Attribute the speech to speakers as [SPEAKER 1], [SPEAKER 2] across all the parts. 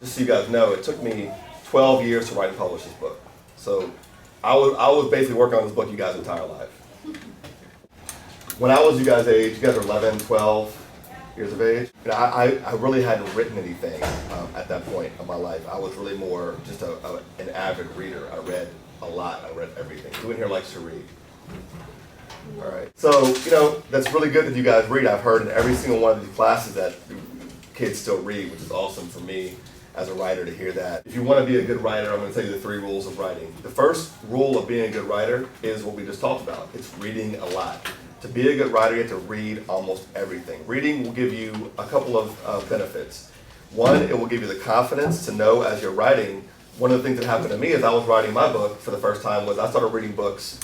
[SPEAKER 1] Just so you guys know, it took me 12 years to write and publish this book. So I was basically working on this book you guys' entire life. When I was you guys' age, you guys are 11, 12 years of age, I really hadn't written anything at that point of my life. I was really more just an avid reader. I read a lot. I read everything. Who in here likes to read? All right. So, that's really good that you guys read. I've heard in every single one of these classes that kids still read, which is awesome for me as a writer to hear that. If you want to be a good writer, I'm going to tell you the 3 rules of writing. The first rule of being a good writer is what we just talked about. It's reading a lot. To be a good writer, you have to read almost everything. Reading will give you a couple of benefits. One, it will give you the confidence to know as you're writing. One of the things that happened to me as I was writing my book for the first time was I started reading books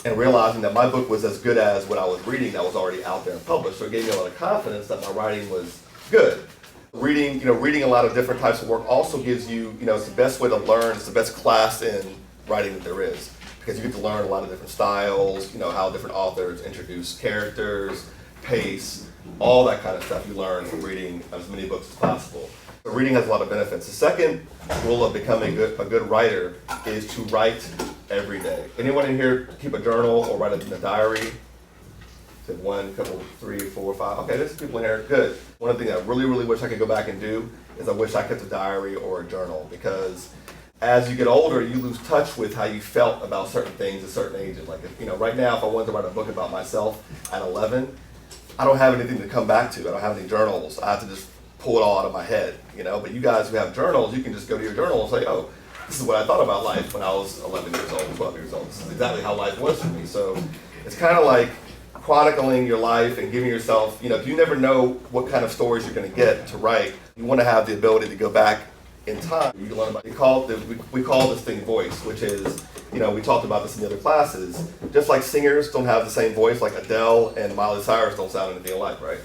[SPEAKER 1] and realizing that my book was as good as what I was reading that was already out there and published. So it gave me a lot of confidence that my writing was good. Reading a lot of different types of work also gives you, it's the best way to learn, it's the best class in writing that there is. Because you get to learn a lot of different styles, how different authors introduce characters, pace, all that kind of stuff you learn from reading as many books as possible. So reading has a lot of benefits. The second rule of becoming a good writer is to write every day. Anyone in here keep a journal or write in a diary? So 1, couple, 3, 4, 5. Okay, there's people in here. Good. One of the things I really, really wish I could go back and do is I wish I kept a diary or a journal, because as you get older, you lose touch with how you felt about certain things at certain ages. Like, right now, if I wanted to write a book about myself at 11, I don't have anything to come back to. I don't have any journals. I have to just pull it all out of my head, But you guys who have journals, you can just go to your journal and say, oh, this is what I thought about life when I was 11 years old, 12 years old. This is exactly how life was for me. So it's kind of like chronicling your life and giving yourself, if you never know what kind of stories you're going to get to write, you want to have the ability to go back in time. You can learn about, we call this thing voice, which is, we talked about this in the other classes. Just like singers don't have the same voice, like Adele and Miley Cyrus don't sound anything alike, right?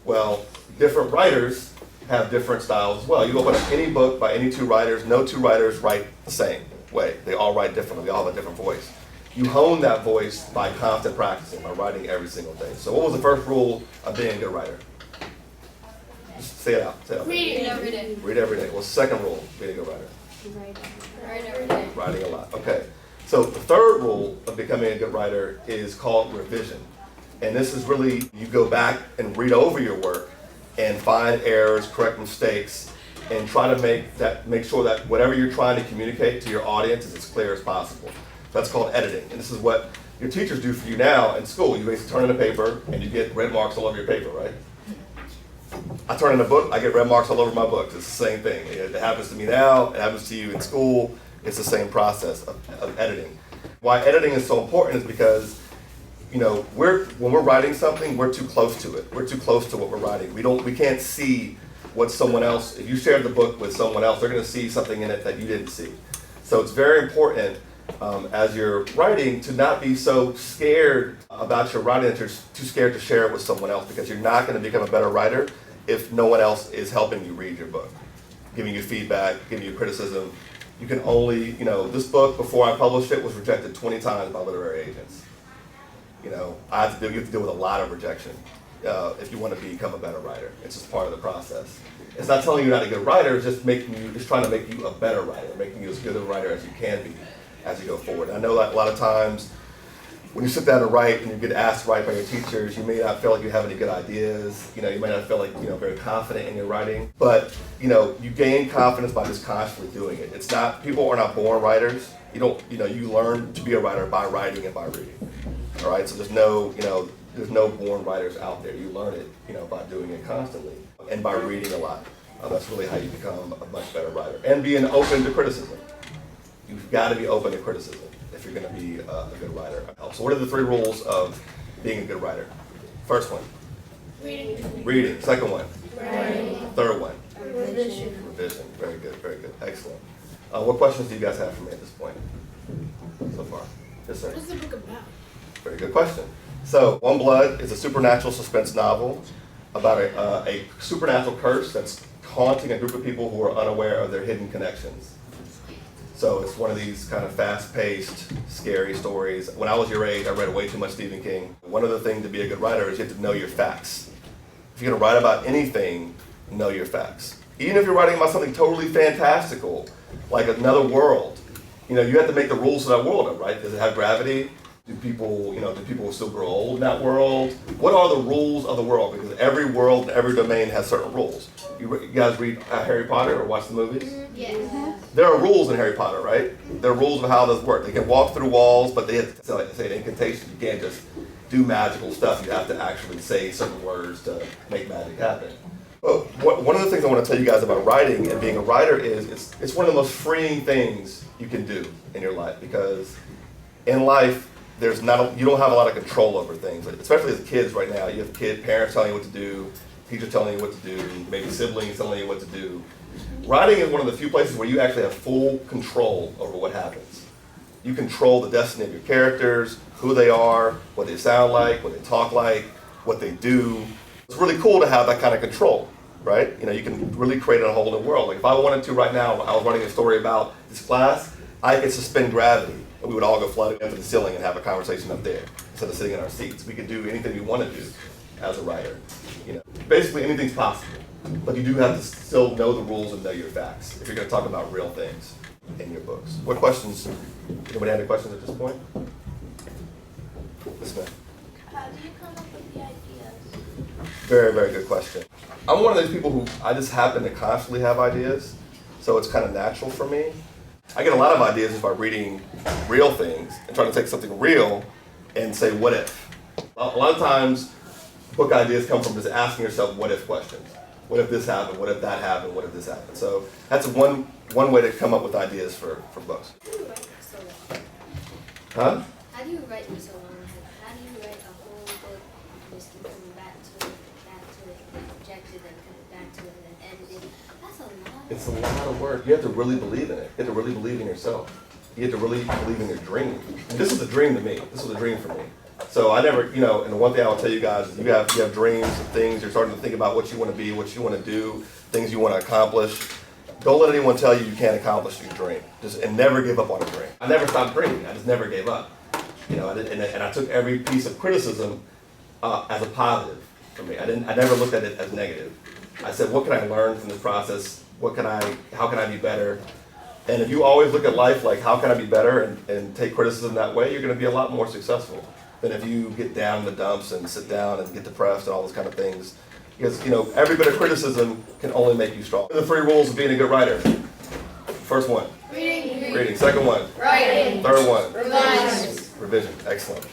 [SPEAKER 1] Well, different writers have different styles as well. You open up any book by any 2 writers, no 2 writers write the same way. They all write differently. They all have a different voice. You hone that voice by constant practicing, by writing every single day. So what was the first rule of being a good writer? Just say it out.
[SPEAKER 2] Read every day.
[SPEAKER 1] Read every day. What's the second rule of being a good writer?
[SPEAKER 2] Write every day.
[SPEAKER 1] Writing a lot. Okay. So the third rule of becoming a good writer is called revision. And this is really, you go back and read over your work and find errors, correct mistakes, and try to make sure that whatever you're trying to communicate to your audience is as clear as possible. That's called editing. And this is what your teachers do for you now in school. You basically turn in a paper and you get red marks all over your paper, right? I turn in a book, I get red marks all over my books. It's the same thing. It happens to me now, it happens to you in school. It's the same process of editing. Why editing is so important is because, when we're writing something, we're too close to it. We're too close to what we're writing. We can't see what someone else, if you shared the book with someone else, they're going to see something in it that you didn't see. So it's very important as you're writing to not be so scared about your writing that you're too scared to share it with someone else, because you're not going to become a better writer if no one else is helping you read your book, giving you feedback, giving you criticism. You can only, this book, before I published it, was rejected 20 times by literary agents. You have to deal with a lot of rejection if you want to become a better writer. It's just part of the process. It's not telling you you're not a good writer, it's just trying to make you a better writer, making you as good a writer as you can be as you go forward. And I know that a lot of times when you sit down to write and you get asked to write by your teachers, you may not feel like you have any good ideas. You may not feel like very confident in your writing. But you gain confidence by just constantly doing it. It's not, people are not born writers. You learn to be a writer by writing and by reading. All right. So there's no born writers out there. You learn it by doing it constantly and by reading a lot. That's really how you become a much better writer. And being open to criticism. You've got to be open to criticism if you're going to be a good writer. So what are the 3 rules of being a good writer? First one. Reading. Second one.
[SPEAKER 2] Writing.
[SPEAKER 1] Third one.
[SPEAKER 2] Revision.
[SPEAKER 1] Revision. Very good. Very good. Excellent. What questions do you guys have for me at this point so far? Yes, sir.
[SPEAKER 2] What's the book about?
[SPEAKER 1] Very good question. So, One Blood is a supernatural suspense novel about a supernatural curse that's haunting a group of people who are unaware of their hidden connections. So it's one of these kind of fast-paced, scary stories. When I was your age, I read way too much Stephen King. One of the things to be a good writer is you have to know your facts. If you're going to write about anything, know your facts. Even if you're writing about something totally fantastical, like another world, you have to make the rules of that world up, right? Does it have gravity? Do people still grow old in that world? What are the rules of the world? Because every world and every domain has certain rules. You guys read Harry Potter or watch the movies?
[SPEAKER 2] Yes.
[SPEAKER 1] There are rules in Harry Potter, right? There are rules of how this works. They can walk through walls, but they have to say an incantation. You can't just do magical stuff. You have to actually say certain words to make magic happen. Well, one of the things I want to tell you guys about writing and being a writer is it's one of the most freeing things you can do in your life, because in life, you don't have a lot of control over things, especially as kids right now. You have parents telling you what to do, teachers telling you what to do, maybe siblings telling you what to do. Writing is one of the few places where you actually have full control over what happens. You control the destiny of your characters, who they are, what they sound like, what they talk like, what they do. It's really cool to have that kind of control, right? You can really create a whole new world. Like if I wanted to right now, I was writing a story about this class, I could suspend gravity. And we would all go floating into the ceiling and have a conversation up there instead of sitting in our seats. We could do anything we want to do as a writer. Basically anything's possible, but you do have to still know the rules and know your facts if you're going to talk about real things in your books. What questions? Anybody have any questions at this point? Yes, ma'am.
[SPEAKER 2] How do you come up with the ideas?
[SPEAKER 1] Very, very good question. I'm one of those people who I just happen to constantly have ideas, so it's kind of natural for me. I get a lot of ideas just by reading real things and trying to take something real and say, what if? A lot of times, book ideas come from just asking yourself what if questions. What if this happened? What if that happened? What if this happened? So that's one way to come up with ideas for books.
[SPEAKER 2] How do you write for so long?
[SPEAKER 1] Huh?
[SPEAKER 2] How do you write for so long? How do you write a whole book and just keep coming back to it, and objective and coming back to it and editing? That's a lot.
[SPEAKER 1] It's a lot of work. You have to really believe in it. You have to really believe in yourself. You have to really believe in your dream. And this is a dream to me. This was a dream for me. So I never, and the one thing I will tell you guys is you have dreams and things. You're starting to think about what you want to be, what you want to do, things you want to accomplish. Don't let anyone tell you can't accomplish your dream. And never give up on a dream. I never stopped dreaming. I just never gave up. And I took every piece of criticism as a positive for me. I never looked at it as negative. I said, what can I learn from this process? How can I be better? And if you always look at life like, how can I be better, and take criticism that way, you're going to be a lot more successful than if you get down in the dumps and sit down and get depressed and all those kind of things. Because, every bit of criticism can only make you strong. The 3 rules of being a good writer. First one.
[SPEAKER 2] Reading.
[SPEAKER 1] Reading. Second one.
[SPEAKER 2] Writing.
[SPEAKER 1] Third one.
[SPEAKER 2] Revise.
[SPEAKER 1] Revision. Excellent.